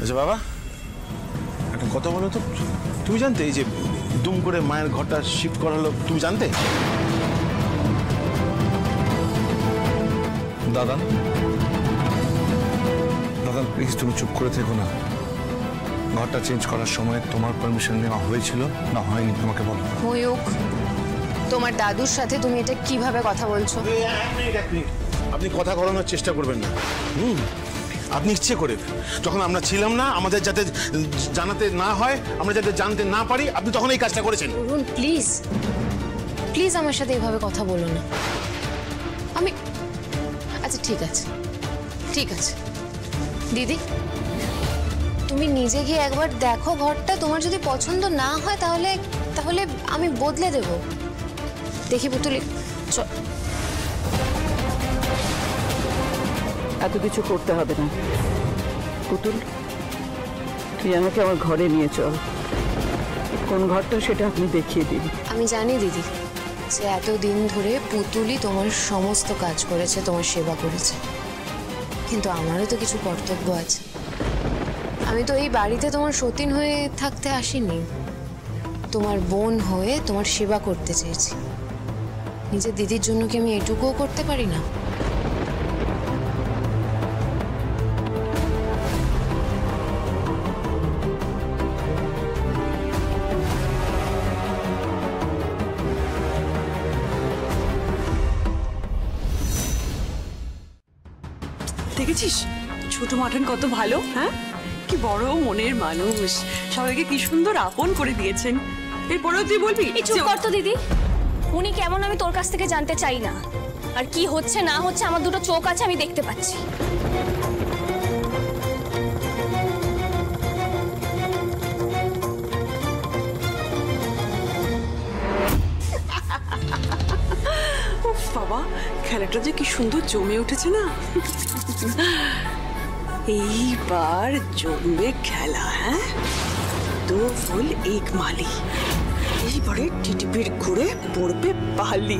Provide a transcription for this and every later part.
আচ্ছা বাবা, একটা কথা বলো তো, তুমি জানতে এই যে দুম করে মায়ের ঘরটা শিফট করা হলো, তুমি জানতে? দাদা দাদা প্লিজ তুমি চুপ করে থেকো না। ঘরটা চেঞ্জ করার সময় তোমার পারমিশন নেওয়া হয়েছিল না হয়নি আমাকে বলো। ময়ূক, তোমার দাদুর সাথে তুমি এটা কিভাবে কথা বলছো? আপনি কথা ঘোরানোর চেষ্টা করবেন না। আপনি ইচ্ছে করে, যখন আমরা ছিলাম না, আমাদের যাতে জানাতে না হয়, আমরা যাতে জানতে না পারি, আপনি তখন এই কাজটা করেছেন। অরুণ প্লিজ প্লিজ আমার সাথে এভাবে কথা বলো না। আমি আচ্ছা ঠিক আছে ঠিক আছে দিদি, তুমি নিজে গিয়ে একবার দেখো ঘরটা, তোমার যদি পছন্দ না হয় তাহলে তাহলে আমি বদলে দেব। দেখি পুতুলি, চল। এত কিছু করতে হবে না পুতুল, তুই আমাকে আমার ঘরে নিয়ে চল। কোন ঘরটা সেটা আপনি দেখিয়ে দিন। আমি জানি দিদি যে এতদিন ধরে পুতুলি তোমার সমস্ত কাজ করেছে, তোমার সেবা করেছে, কিন্তু আমারও তো কিছু কর্তব্য আছে। আমি তো এই বাড়িতে তোমার সতীন হয়ে থাকতে আসিনি, তোমার বোন হয়ে তোমার সেবা করতে চেয়েছি। নিজের দিদির জন্য কি আমি এটুকুও করতে পারি না? দেখেছিস ছোট মাঠান কত ভালো, হ্যাঁ কি বড় মনের মানুষ, সবাইকে কি সুন্দর আপন করে দিয়েছেন। এরপরেও তুই বলবি? চুপ কর তো দিদি, উনি কেমন আমি তোর কাছ থেকে জানতে চাই না। আর কি হচ্ছে না হচ্ছে আমার দুটো চোখ আছে, আমি দেখতে পাচ্ছি। বাবা খেলাটা যে কি সুন্দর জমে উঠেছে না। এইবার জমবে খেলা। হ্যাঁ দো ফুল এক মালি, এইবারে টিটিপির ঘুরে পড়বে পালি।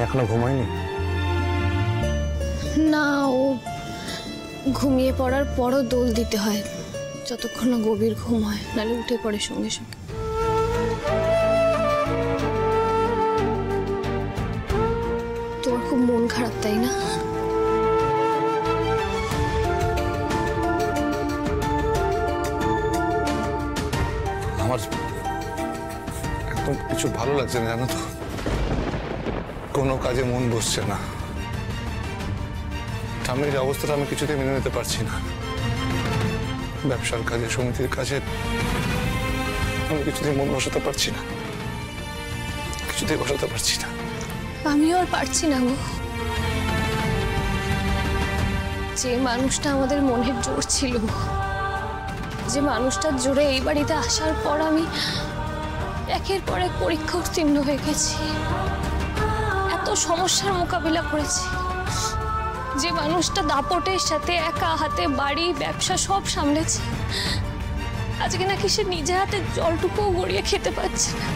এখনো ঘুমায়নি? না, ও ঘুমিয়ে পড়ার পরও দোল দিতে হয়, যতক্ষণ না গভীর ঘুম হয়, নাহলে উঠে পড়ে সঙ্গে সঙ্গে। তোমার খুব মন খারাপ তাই না? আমার একদম কিছু ভালো লাগছে না জানো তো, কোনো কাজে মন বসছে না। ঠাম্মির অবস্থাটা আমি কিছুতেই মেনে নিতে পারছি না। ব্যবসার কাজে, সমিতির কাজে আমি কিছুতেই মন বসাতে পারছি না, কিছুতেই বসাতে পারছি না। আমিও আর পারছি না গো। যে মানুষটা আমাদের মনের জোর ছিল, যে মানুষটার জোরে এই বাড়িতে আসার পর আমি একের পর এক পরীক্ষা উত্তীর্ণ হয়ে গেছি, এত সমস্যার মোকাবিলা করেছি, যে মানুষটা দাপটের সাথে একা হাতে বাড়ি ব্যবসা সব সামলেছে, আজকে নাকি সে নিজে হাতে জলটুকুও গড়িয়ে খেতে পারছে না।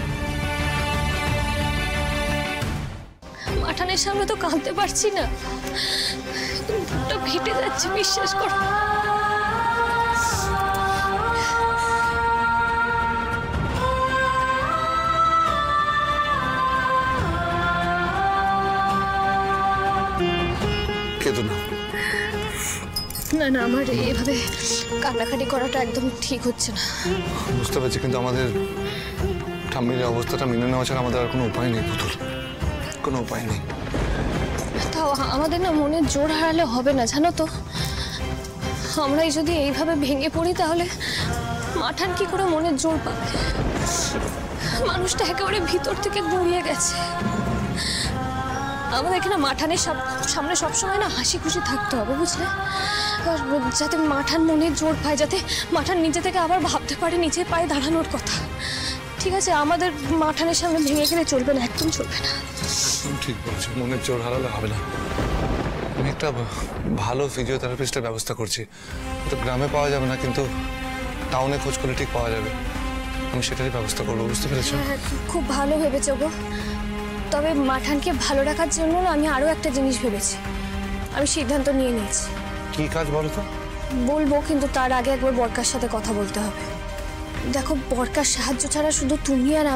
মাঠানের সামনে তো কাঁদতে পারছি না, বুকটা ফেটে যাচ্ছে, বিশ্বাস করো। না না, আমার এভাবে কান্নাকাটি করাটা একদম ঠিক হচ্ছে না। বুঝতে পারছি, কিন্তু আমাদের ঠাম্মির অবস্থাটা মেনে নেওয়া ছাড়া আমাদের আর কোনো উপায় নেই পুতুল, কোনো উপায় নেই। তাও আমাদের না মনে জোর হারালে হবে না জানো তো। আমরাই যদি এইভাবে ভেঙে পড়ি তাহলে মাঠান কি করে মনের জোর পাবে? মানুষটা একেবারে ভিতর থেকে গুঁড়িয়ে গেছে। আমাদের এখানে মাঠানের সামনে সবসময় না হাসি খুশি থাকতে হবে, বুঝলে? যাতে মাঠান মনে জোর পায়, যাতে মাঠান নিজে থেকে আবার ভাবতে পারে নিজের পায়ে দাঁড়ানোর কথা। ঠিক আছে, আমাদের মাঠানের সামনে ভেঙে গেলে চলবে না, একদম চলবে না। ঠিক বলছো, মনের জোর হারালে হবে না। আমি একটা ভালো ফিজিওথেরাপিস্টের ব্যবস্থা করছি, তো গ্রামে পাওয়া যাবে না, কিন্তু টাউনে খোঁজ করলে ঠিক পাওয়া যাবে। আমি সেটারই ব্যবস্থা করবো, বুঝতে পেরেছো? হ্যাঁ, খুব ভালো ভেবেছো গো। তবে মাঠানকে ভালো রাখার জন্য না আমি আরো একটা জিনিস ভেবেছি। আমি সিদ্ধান্ত নিয়ে নিয়েছি। কি কাজ বলো তো? বলবো, কিন্তু তার আগে একবার বরকার সাথে কথা বলতে হবে। দেখো, বরকার সাহায্য ছাড়া শুধু তুমি আর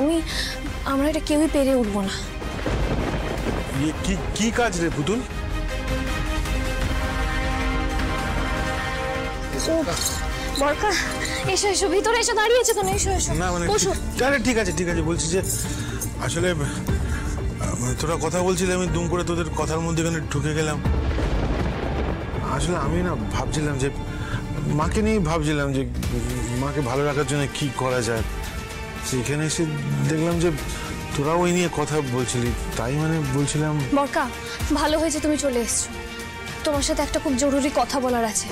আমরা এটা কেউই পেরে উঠবো না। কি কাজ রে পুতুল? বরকা, এসো এসো, ভিতরে এসো, দাঁড়িয়েছো কেন? এসো এসো, না মানে বসো। ঠিক আছে বলছি যে আসলে তোরা কথা বলছিলে, আমি দুম করে তোদের কথার মধ্যে এখানে ঢুকে গেলাম। আসলে আমি না ভাবছিলাম যে মাকে নিয়ে ভাবছিলাম যে মাকে ভালো রাখার জন্য কি করা যায়। সেখানে এসে দেখলাম যে তোরাও ওই নিয়ে কথা বলছিলি, তাই মানে বলছিলাম। বরকা, ভালো হয়েছে তুমি চলে এসছো। তোমার সাথে একটা খুব জরুরি কথা বলার আছে।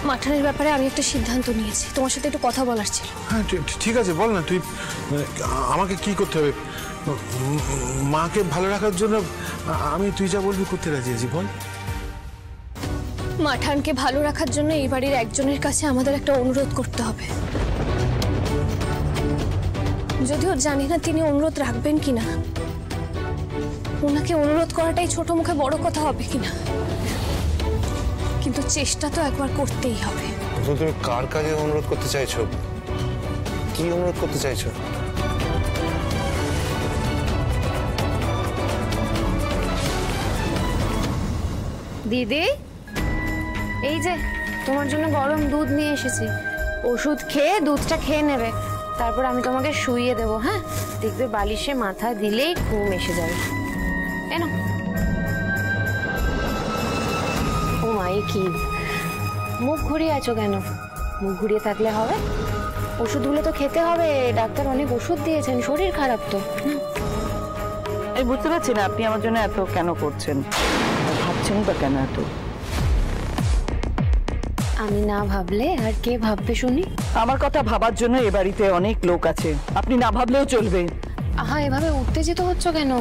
মাঠানের ব্যাপারে আমি একটা সিদ্ধান্ত নিয়েছি, তোমার সাথে একটু কথা বলার ছিল। হ্যাঁ ঠিক আছে, বল না। তুই আমাকে কি করতে হবে? মাকে ভালো রাখার জন্য আমি তুই যা বলবি করতে রাজি আছি, বল। মাঠানকে ভালো রাখার জন্য এই বাড়ির একজনের কাছে আমাদের একটা অনুরোধ করতে হবে। যদিও জানি না তিনি অনুরোধ রাখবেন কিনা। ওনাকে অনুরোধ করাটাই ছোট মুখে বড় কথা হবে কিনা, কিন্তু চেষ্টা তো একবার করতেই হবে। তুমি কার কাজে অনুরোধ করতে চাইছো? কি অনুরোধ করতে চাইছো? দিদি, এই যে তোমার জন্য গরম দুধ নিয়ে এসেছি। ওষুধ খেয়ে দুধটা খেয়ে নেবে, তারপর আমি তোমাকে শুইয়ে দেবো। হ্যাঁ, দেখবে বালিশে মাথা দিলেই ঘুম এসে যাবে। কেন? ও মাই, কি মুখ ঘুরিয়ে আছো কেন? মুখ ঘুরিয়ে থাকলে হবে? ওষুধগুলো তো খেতে হবে, ডাক্তার অনেক ওষুধ দিয়েছেন, শরীর খারাপ তো। আমি বুঝতে পারছি না আপনি আমার জন্য এত কেন করছেন, ভাবছেন বা কেন এত? আমি না ভাবলে আর কে ভাববে শুনি? আমার কথা ভাবার জন্য এ বাড়িতে অনেক লোক আছে, আপনি না ভাবলেও চলবে। আহা, এভাবে উত্তেজিত হচ্ছ কেন?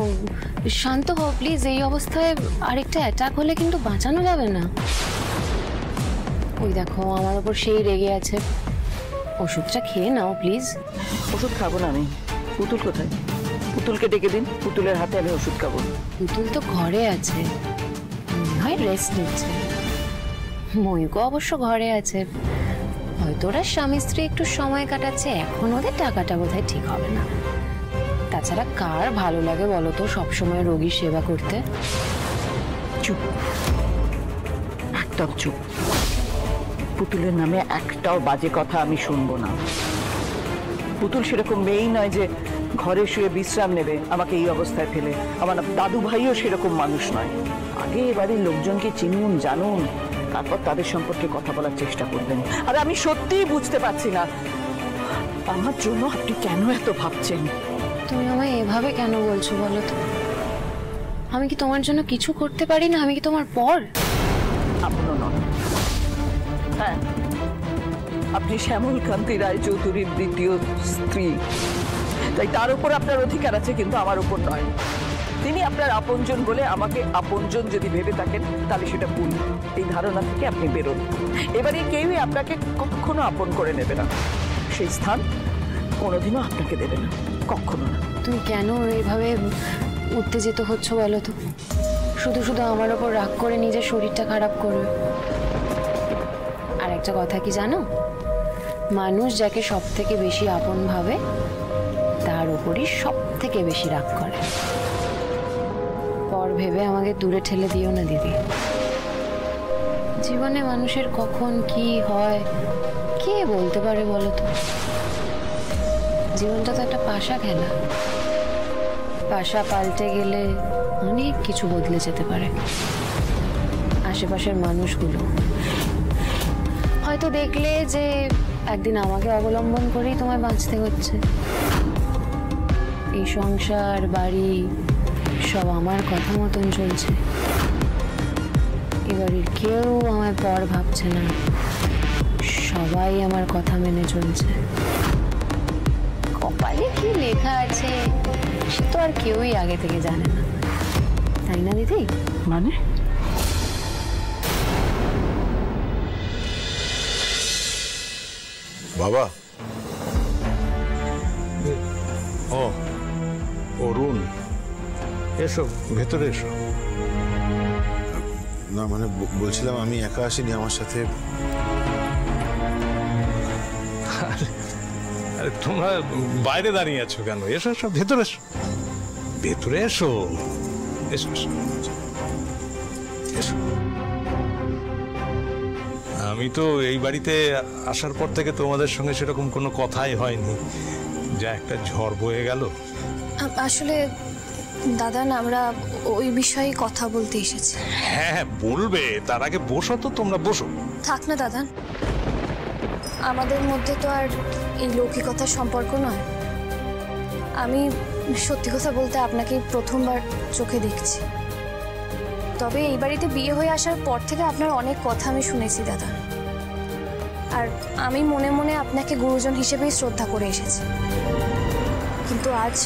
শান্ত হও প্লিজ। এই অবস্থায় আরেকটা অ্যাটাক হলে কিন্তু বাঁচানো যাবে না। ওই দেখো, আমার ওপর সেই রেগে আছে। ওষুধটা খেয়ে নাও প্লিজ। ওষুধ খাবো না আমি। পুতুল কোথায়? পুতুলকে ডেকে দিন, পুতুলের হাতে আমি ওষুধ খাবো। পুতুল তো ঘরে আছে, হয় রেস্ট নিচ্ছে। ময়ূকও অবশ্য ঘরে আছে, হয়তো ওরা স্বামী স্ত্রী একটু সময় কাটাচ্ছে। এখন ওদের টাকাটা বোধহয় ঠিক হবে না। তাছাড়া কার ভালো লাগে বলো তো সবসময় রোগীর সেবা করতে? চুপ, একদম চুপ। পুতুলের নামে একটাও বাজে কথা আমি শুনবো না। পুতুল সেরকম মেয়েই নয় যে ঘরে শুয়ে বিশ্রাম নেবে আমাকে এই অবস্থায় ফেলে। আমার দাদু ভাইও সেরকম মানুষ নয়। আগে এবারের লোকজনকে চিনুন, জানুন, তারপর তাদের সম্পর্কে কথা বলার চেষ্টা করবেন। আর আমি সত্যিই বুঝতে পারছি না আমার জন্য আপনি কেন এত ভাবছেন। তুমি আমায় এভাবে কেন বলছো বলো তো? আমি কি তোমার জন্য কিছু করতে পারি না? আমি কি তোমার পর? আপনও নন। হ্যাঁ, আপনি শ্যামলকান্তি রায়চৌধুরীর দ্বিতীয় স্ত্রী, তাই তার উপর আপনার অধিকার আছে, কিন্তু আমার উপর নয়। তিনি আপনার আপনজন বলে আমাকে আপনজন যদি ভেবে থাকেন তাহলে সেটা ভুল। এই ধারণা থেকে আপনি বেরোন। এবারে কেউই আপনাকে কখনো আপন করে নেবে না, সেই স্থান কোনোদিনও আপনাকে দেবে না, কখনো না। তুমি কেন এইভাবে উত্তেজিত হচ্ছ বলো তো? শুধু শুধু আমার ওপর রাগ করে নিজের শরীরটা খারাপ করবে। আর একটা কথা কি জানো? মানুষ যাকে সব থেকে বেশি আপন ভাবে তার উপরই সব থেকে বেশি রাগ করে। পর ভেবে আমাকে দূরে ঠেলে দিও না দিদি। জীবনে মানুষের কখন কি হয় কে বলতে পারে বলো তো? জীবনটা তো একটা পাশা খেলা। পাশা পাল্টে গেলে অনেক কিছু বদলে যেতে পারে। আশেপাশের মানুষগুলো হয়তো দেখলে যে একদিন আমাকে অবলম্বন করেই তোমায় বাঁচতে হচ্ছে। এই সংসার বাড়ি সব আমার কথা মতন চলছে। এবারের কেউ আমায় পর ভাবছে না, সবাই আমার কথা মেনে চলছে। কপালে কি লেখা আছে সে তো আর কেউই আগে থেকে জানে না, তাই না দিদি? মানে বাবা, ও অরুণ, এসো ভেতরে এসো। না মানে বলছিলাম আমি একা আসিনি, আমার সাথে আরে তোমরা বাইরে দাঁড়িয়ে আছো কেন? এসো এসো, ভেতরে এসো, ভেতরে এসো, এসো এসো, এসো। আমি তো এই বাড়িতে আসার পর থেকে তোমাদের সঙ্গে সেরকম কোনো কথাই হয়নি, যা একটা ঝড় বয়ে গেল। আসলে দাদা না, আমরা ওই বিষয়ে কথা বলতে এসেছি। হ্যাঁ বলবে, তার আগে বসো তো, তোমরা বসো। থাক না দাদা, আমাদের মধ্যে তো আর এই লৌকিকতার সম্পর্ক নয়। আমি সত্যি কথা বলতে আপনাকে প্রথমবার চোখে দেখছি, তবে এই বাড়িতে বিয়ে হয়ে আসার পর থেকে আপনার অনেক কথা আমি শুনেছি দাদা, আর আমি মনে মনে আপনাকে গুরুজন হিসেবেই শ্রদ্ধা করে এসেছি। কিন্তু আজ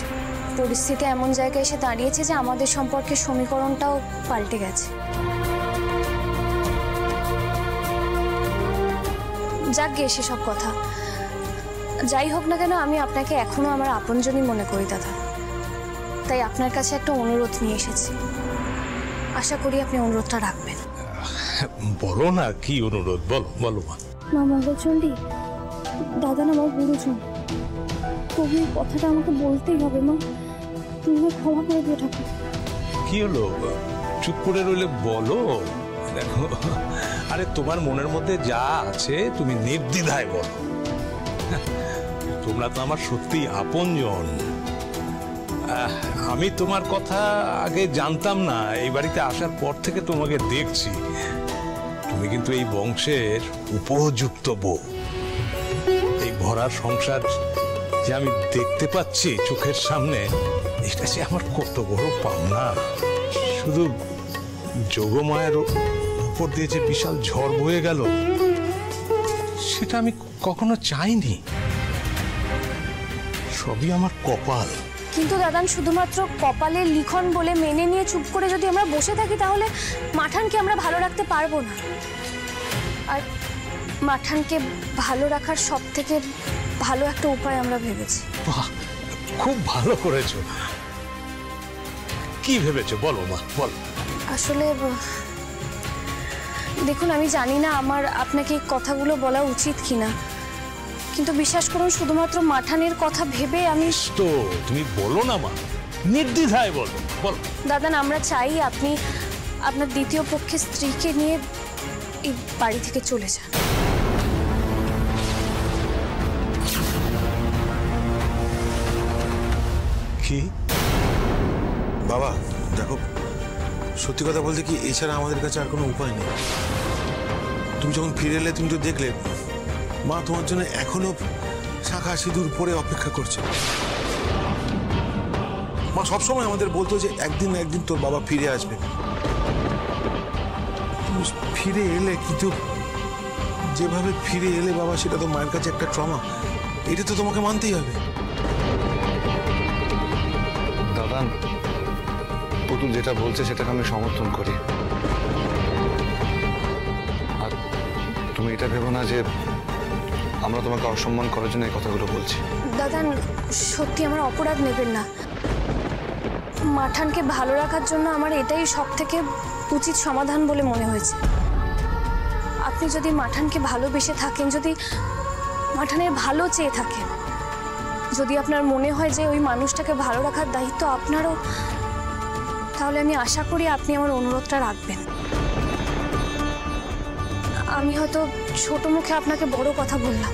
পরিস্থিতি এমন জায়গায় এসে দাঁড়িয়েছে যে আমাদের সম্পর্কের সমীকরণটাও পাল্টে গেছে। যাক গে সেসব কথা, যাই হোক না কেন আমি আপনাকে এখনো আমার আপনজনই মনে করি দাদা, তাই আপনার কাছে একটা অনুরোধ নিয়ে এসেছি। আশা করি আপনি অনুরোধটা রাখবেন। বলো না, কি অনুরোধ? বলো বলো মা। মা মঙ্গলচণ্ডী, দাদা না আমার গুরুজন, তবু এই কথাটা আমাকে বলতেই হবে মা, তুমি ক্ষমা করে দিও ঠাকুর। কি হলো, চুপ করে রইলে? বলো। দেখো, আরে তোমার মনের মধ্যে যা আছে তুমি নির্দ্বিধায় বলো। তোমরা তো আমার সত্যি আপনজন। আমি তোমার কথা আগে জানতাম না, এই বাড়িতে আসার পর থেকে তোমাকে দেখছি। তুমি কিন্তু এই বংশের উপযুক্ত বউ। এই ভরা সংসার যে আমি দেখতে পাচ্ছি চোখের সামনে, এটা যে আমার কত বড় পাওনা। শুধু যোগমায়ের উপর দিয়ে যে বিশাল ঝড় বয়ে গেল, সেটা আমি কখনো চাইনি। সবই আমার কপাল। কিন্তু দাদান, শুধুমাত্র কপালের লিখন বলে মেনে নিয়ে চুপ করে যদি আমরা বসে থাকি, তাহলে মাঠানকে আমরা ভালো রাখতে পারবো না। আর মাঠানকে ভালো রাখার সব থেকে ভালো একটা উপায় আমরা ভেবেছি। বাহ, খুব ভালো করেছো। কি ভেবেছো বলো মা, বলো। আসলে দেখুন, আমি জানি না আমার আপনাকে এই কথাগুলো বলা উচিত কিনা, কিন্তু বিশ্বাস করুন শুধুমাত্র মাঠানের কথা ভেবে আমি তো তুমি বলো না মা, নির্দ্বিধায় বলো, বলো। দাদান, আমরা চাই আপনি আপনার দ্বিতীয় পক্ষের স্ত্রীকে নিয়ে এই বাড়ি থেকে চলে যান। কি? বাবা দেখো, সত্যি কথা বলতে কি, এছাড়া আমাদের কাছে আর কোনো উপায় নেই। তুমি যখন ফিরে এলে তুমি তো দেখলে মা তোমার জন্য এখনো শাঁখা সিঁদুর পরে অপেক্ষা করছে। মা সবসময় আমাদের বলতো যে একদিন না একদিন তোর বাবা ফিরে আসবে। তুমি ফিরে এলে, কিন্তু যেভাবে ফিরে এলে বাবা, সেটা তো মায়ের কাছে একটা ট্রমা। এটা তো তোমাকে মানতেই হবে। দাদা, পুতুল যেটা বলছে সেটাকে আমি সমর্থন করি। আর তুমি এটা ভেবো না যে আমরা তোমাকে অসম্মান করার জন্য এই কথাগুলো বলছি। দাদান, সত্যি আমার অপরাধ নেবেন না। মাঠানকে ভালো রাখার জন্য আমার এটাই সব থেকে উচিত সমাধান বলে মনে হয়েছে। আপনি যদি মাঠানকে ভালোবেসে থাকেন, যদি মাঠানের ভালো চেয়ে থাকেন, যদি আপনার মনে হয় যে ওই মানুষটাকে ভালো রাখার দায়িত্ব আপনারও, তাহলে আমি আশা করি আপনি আমার অনুরোধটা রাখবেন। আমি হয়তো ছোট মুখে আপনাকে বড় কথা বললাম,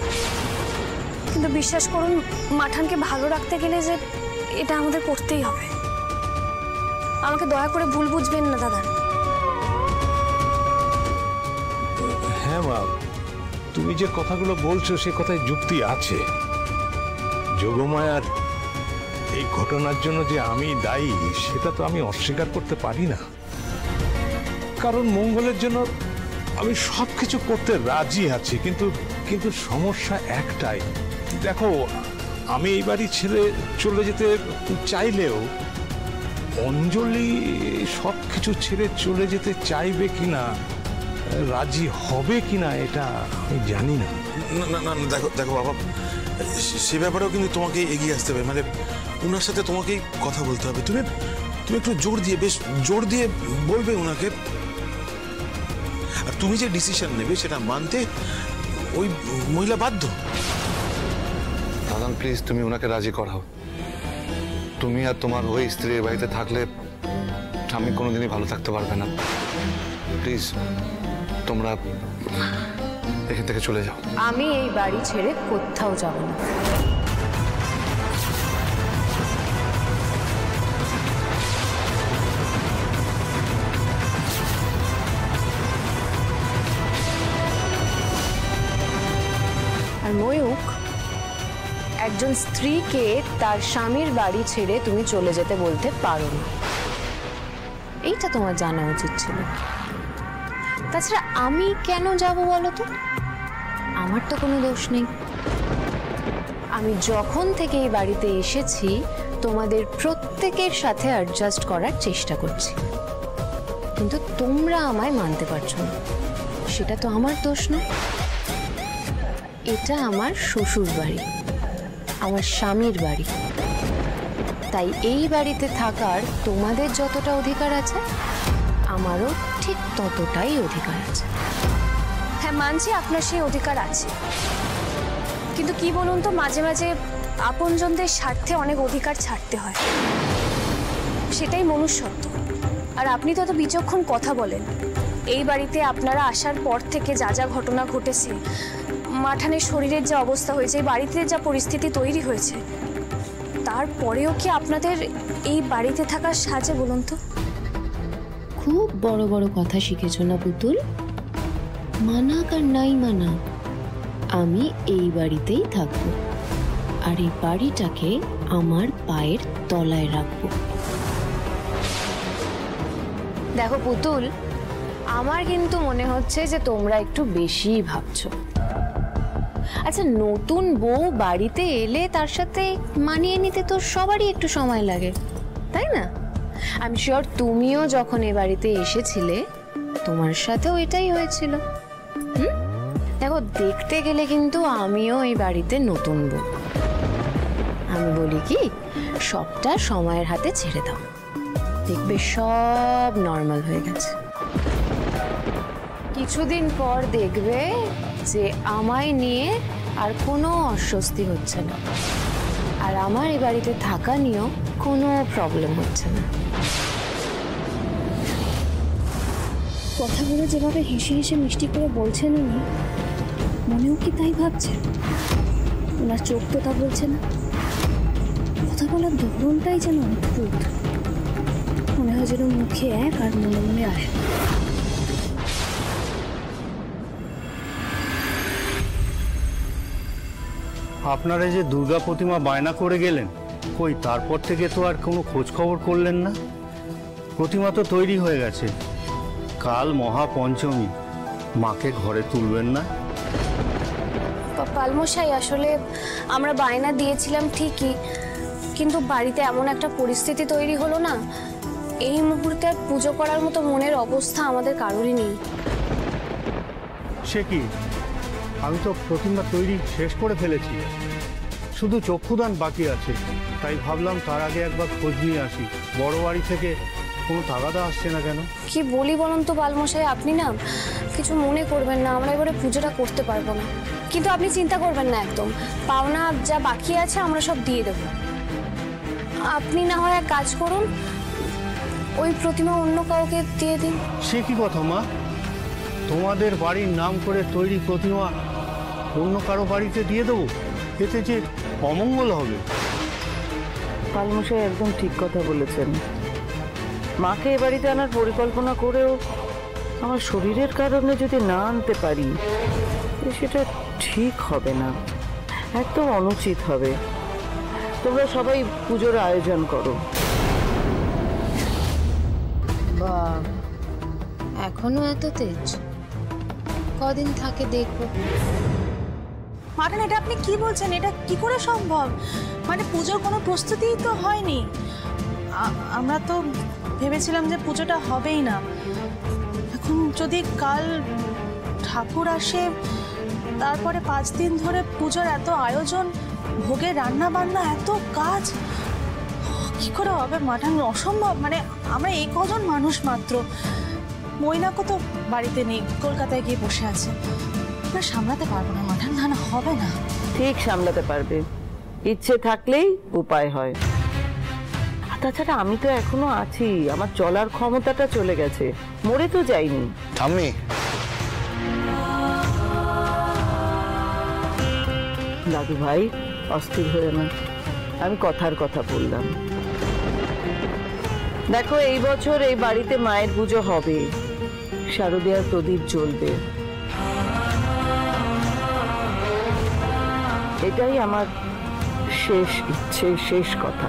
কিন্তু বিশ্বাস করুন, মাঠানকে ভালো রাখতে গেলে যে এটা আমাদের করতেই হবে। আমাকে দয়া করে ভুল বুঝবেন না দাদা। হ্যাঁ মা, তুমি যে কথাগুলো বলছো সে কথায় যুক্তি আছে। যোগমায়ার এই ঘটনার জন্য যে আমি দায়ী, সেটা তো আমি অস্বীকার করতে পারি না। কারণ মঙ্গলের জন্য আমি সবকিছু করতে রাজি আছি, কিন্তু সমস্যা একটাই। দেখো, আমি এই বাড়ি ছেড়ে চলে যেতে চাইলেও অঞ্জলি সবকিছু ছেড়ে চলে যেতে চাইবে কিনা, রাজি হবে কিনা, এটা আমি জানি না। না না না, দেখো দেখো বাবা, সে ব্যাপারেও কিন্তু তোমাকে এগিয়ে আসতে হবে, মানে ওনার সাথে তোমাকেই কথা বলতে হবে। তুমি তুমি একটু জোর দিয়ে, বেশ জোর দিয়ে বলবে ওনাকে। আর তুমি যে ডিসিশন নেবে সেটা মানতে ওই মহিলা বাধ্য। দাদান প্লিজ তুমি ওনাকে রাজি করাও। তুমি আর তোমার ওই স্ত্রীর বাড়িতে থাকলে স্বামী কোনোদিনই ভালো থাকতে পারবে না। প্লিজ তোমরা এখান থেকে চলে যাও। আমি এই বাড়ি ছেড়ে কোথাও যাব না। আর ময়ূক, একজন স্ত্রীকে তার স্বামীর বাড়ি ছেড়ে তুমি চলে যেতে বলতে পারো না, এইটা তোমার জানা উচিত ছিল। তাছাড়া আমি কেন যাব বলো তো? আমার তো কোনো দোষ নেই। আমি যখন থেকে এই বাড়িতে এসেছি তোমাদের প্রত্যেকের সাথে অ্যাডজাস্ট করার চেষ্টা করছি, কিন্তু তোমরা আমায় মানতে পারছো না। সেটা তো আমার দোষ নয়। এটা আমার শ্বশুর বাড়ি, আমার স্বামীর বাড়ি। তাই এই বাড়িতে থাকার তোমাদের যতটা অধিকার আছে, আমারও ঠিক ততটাই অধিকার আছে। হ্যাঁ, মানছি আপনার সেই অধিকার আছে, কিন্তু কি বলুন তো, মাঝে মাঝে আপনজনদের স্বার্থে অনেক অধিকার ছাড়তে হয়, সেটাই মনুষ্যত্ব। আর আপনি তো এত বিচক্ষণ কথা বলেন। এই বাড়িতে আপনারা আসার পর থেকে যা যা ঘটনা ঘটেছে, মাঠানের শরীরের যা অবস্থা হয়েছে, এই বাড়িতে যা পরিস্থিতি তৈরি হয়েছে, তারপরেও কি আপনাদের এই বাড়িতে থাকার সাজে বলুন তো? খুব বড় বড় কথা শিখেছো না পুতুল? মানাক আর নাই মানাক, আমি এই বাড়িতেই থাকবো, আর এই বাড়িটাকে আমার পায়ের তলায় রাখবো। দেখো পুতুল, আমার কিন্তু মনে হচ্ছে যে তোমরা একটু বেশি ভাবছো। আচ্ছা, নতুন বউ বাড়িতে এলে তার সাথে মানিয়ে নিতে তো সবারই একটু সময় লাগে, তাই না? আমি শিওর তুমিও যখন এ বাড়িতে এসেছিলে তোমার সাথেও এটাই হয়েছিল। দেখো, দেখতে গেলে কিন্তু আমিও এই বাড়িতে নতুন বউ। আমি বলি কি, সবটা সময়ের হাতে ছেড়ে দাও, দেখবে সব নর্মাল হয়ে গেছে। কিছুদিন পর দেখবে যে আমায় নিয়ে আর কোনো অস্বস্তি হচ্ছে না, আর আমার এই বাড়িতে থাকা নিয়েও কোনো প্রবলেম হচ্ছে না। কথাগুলো যেভাবে হেসে হেসে মিষ্টি করে বলছেন উনি, মনেও কি তাই ভাবছেন? ওনার চোখ তো তা বলছে না। কথা বলার ধরনটাই যেন অদ্ভুত, মনে হয় যেন মুখে এক আর মনে মনে আসে। আপনারা যে দুর্গা প্রতিমা বায়না করে গেলেন, কই তারপর থেকে তো আর কোনো খোঁজ খবর করলেন না? প্রতিমা তো তৈরি হয়ে গেছে, কাল মহাপঞ্চমী, মাকে ঘরে তুলবেন না? পালমশাই, আসলে আমরা বায়না দিয়েছিলাম ঠিকই, কিন্তু বাড়িতে এমন একটা পরিস্থিতি তৈরি হলো না, এই মুহূর্তে আর পুজো করার মতো মনের অবস্থা আমাদের কারোরই নেই। সে কি, আমি তো প্রতিমা তৈরি শেষ করে ফেলেছি, শুধু চক্ষুদান বাকি আছে। তাই ভাবলাম তার আগে একবার খোঁজ নিয়ে আসি, বড় বাড়ি থেকে কোনো তাগাদা আসছে না কেন? কি বলি বলুন তো পালমশাই, আপনি না কিছু মনে করবেন না, আমরা এবারে পুজোটা করতে পারবো না, কিন্তু আপনি চিন্তা করবেন না একদম। পাওনা যা বাকি আছে আমরা সব দিয়ে দেব। আপনি না হয় এক কাজ করুন, ওই প্রতিমা অন্য কাউকে দিয়ে দিন। সে কি কথা মা, তোমাদের বাড়ির নাম করে তৈরি প্রতিমা অন্য কারো বাড়িতে দিয়ে দেবো? এতে যে অমঙ্গল হবে। পালমশাই একদম ঠিক কথা বলেছেন। মাকে এ বাড়িতে আনার পরিকল্পনা করেও আমার শরীরের কারণে যদি না আনতে পারি, সেটা ঠিক হবে না, একদম অনুচিত হবে। তোমরা সবাই পুজোর আয়োজন করো। বাহ, এখনো এত তেজ? কদিন থাকে দেখবো। মাঠান, এটা আপনি কি বলছেন? এটা কি করে সম্ভব? মানে পুজোর কোনো প্রস্তুতিই তো হয়নি। আমরা তো ভেবেছিলাম যে পুজোটা হবেই না। এখন যদি কাল ঠাকুর আসে, তারপরে 5 দিন ধরে পুজোর এত আয়োজন, ভোগে রান্না বান্না, এত কাজ, কি করে হবে মাঠান? অসম্ভব। মানে আমরা এই কজন মানুষ মাত্র, মৈনাকও তো বাড়িতে নেই, কলকাতায় গিয়ে বসে আছে। আমরা সামলাতে পারবো না মাঠান, না হবে না। ঠিক সামলাতে পারবে, ইচ্ছে থাকলেই উপায় হয়। আর তাছাড়া আমি তো এখনো আছি, আমার চলার ক্ষমতাটা চলে গেছে, মরে তো যাইনি। ঠাম্মি, দাদু ভাই অস্থির হয়ে না, আমি কথার কথা বললাম। দেখো, এই বছর এই বাড়িতে মায়ের পুজো হবে, শারদীয়ার প্রদীপ জ্বলবে, এটাই আমার শেষ ইচ্ছে, শেষ কথা।